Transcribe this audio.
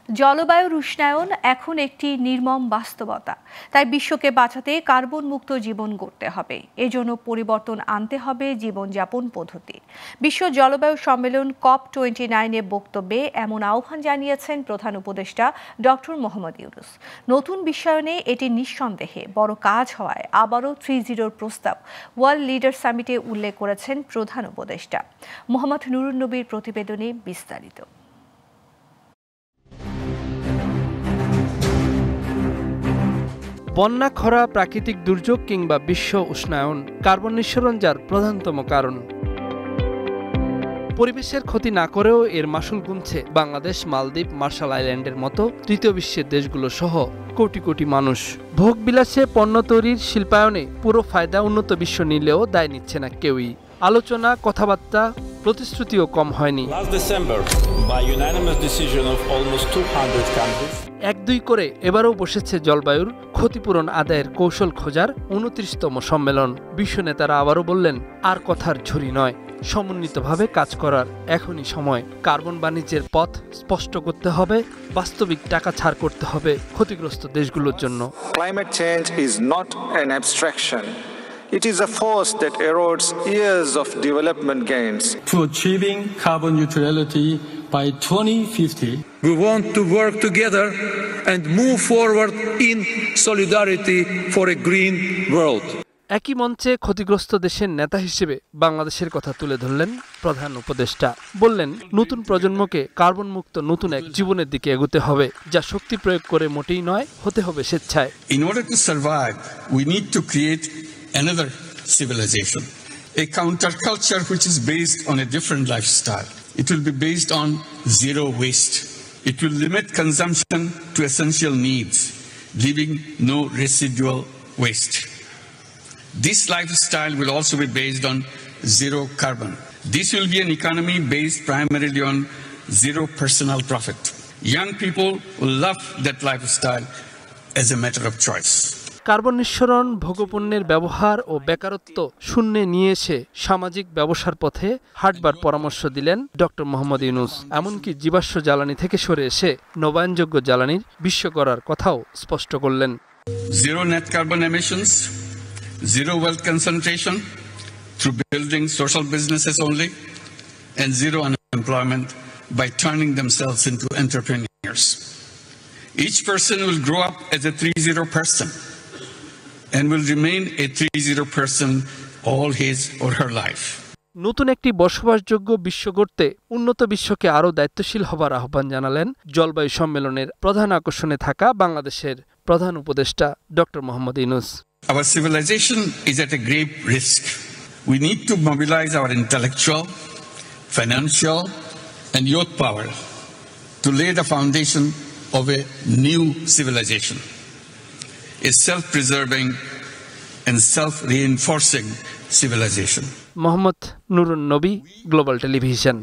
জলবায়ুর উষ্ণায়ন এখন একটি নির্মম বাস্তবতা। তাই বিশ্বকে বাঁচাতে কার্বন মুক্ত জীবন গড়তে হবে। এজন্য পরিবর্তন আনতে হবে জীবনযাপন পদ্ধতি। বিশ্ব জলবায়ু সম্মেলন COP29 বক্তব্যে এমন আহ্বান জানিয়েছেন প্রধান উপদেষ্টা ডক্টর মোহাম্মদ ইউনূস। নতুন বিশ্বায়নে এটি নিঃসন্দেহে বড় কাজ হওয়ায় আবারও 3-0 প্রস্তাব ওয়ার্ল্ড লিডার সামিটে উল্লেখ করেছেন প্রধান উপদেষ্টা। মোহাম্মদ নুরুন নবীর প্রতিবেদনে বিস্তারিত। বন্যা, খরা, প্রাকৃতিক দুর্যোগ কিংবা বিশ্ব উষ্ণায়ন, কার্বন নিঃসরণ যার প্রধানতম কারণ। পরিবেশের ক্ষতি না করেও এর মাসুল গুনছে বাংলাদেশ, মালদ্বীপ, মার্শাল আইল্যান্ডের মতো তৃতীয় বিশ্বের দেশগুলো সহ কোটি কোটি মানুষ। ভোগ বিলাসে পণ্য তৈরির শিল্পায়নে পুরো ফায়দা উন্নত বিশ্ব নিলেও দায় নিচ্ছে না কেউই। আলোচনা, কথাবার্তা, প্রতিশ্রুতিও কম হয়নি। 1-2 করে এবারও বসেছে জলবায়ুর ক্ষতিপূরণ আদায়ের কৌশল খোঁজার 29তম সম্মেলন। বিশ্ব নেতারা আবারও বললেন, আর কথার ঝুরি নয়, সমন্বিতভাবে কাজ করার এখনই সময়। কার্বন বাণিজ্যের পথ স্পষ্ট করতে হবে, বাস্তবিক টাকা ছাড় করতে হবে ক্ষতিগ্রস্ত দেশগুলোর জন্য। Climate change is not an abstraction. It is a force that erodes years of development gains. To achieving carbon neutrality by 2050, we want to work together and move forward in solidarity for a green world. একই মঞ্চে ক্ষতিগ্রস্ত দেশের নেতা হিসেবে বাংলাদেশের কথা তুলে ধরলেন প্রধান উপদেষ্টা। বললেন, নতুন প্রজন্মকে কার্বন মুক্ত নতুন এক জীবনের দিকে এগোতে হবে, যা শক্তি প্রয়োগ করে মোটেই নয়, হতে হবে স্বেচ্ছায়। In order to survive, we need to create another civilization, a counterculture which is based on a different lifestyle. It will be based on zero waste. It will limit consumption to essential needs, leaving no residual waste. This lifestyle will also be based on zero carbon. This will be an economy based primarily on zero personal profit. Young people will love that lifestyle as a matter of choice. Carbon নিঃসরণ, ভোগ্যপণ্যের ব্যবহার ও বেকারত্ব শূন্যে নিয়ে এসে সামাজিক ব্যবসার পথে হাঁটবার পরামর্শ দিলেন ডক্টর মোহাম্মদ ইউনূস। এমনকি জীবাশ্ম জ্বালানি থেকে সরে এসে নবায়নযোগ্য জ্বালানির বিশ্ব করার কথাও স্পষ্ট করলেন। Zero net carbon emissions, zero wealth concentration through building social businesses only, and zero unemployment by turning themselves into entrepreneurs. Each person will grow up as a 3-0 person and will remain a 3-0 person all his or her life. নতুন একটি বসবাসযোগ্য বিশ্ব গড়তে উন্নত বিশ্বকে আরও দায়িত্বশীল হবার আহ্বান জানালেন জলবায়ু সম্মেলনের প্রধান আকর্ষণে থাকা বাংলাদেশের প্রধান উপদেষ্টা doctor Mohammad Yunus. Our civilization is at a grave risk. We need to mobilize our intellectual, financial, and youth power to lay the foundation of a new civilization, a self-preserving and self-reinforcing civilization. Mohammad Nurun Nabi, global television.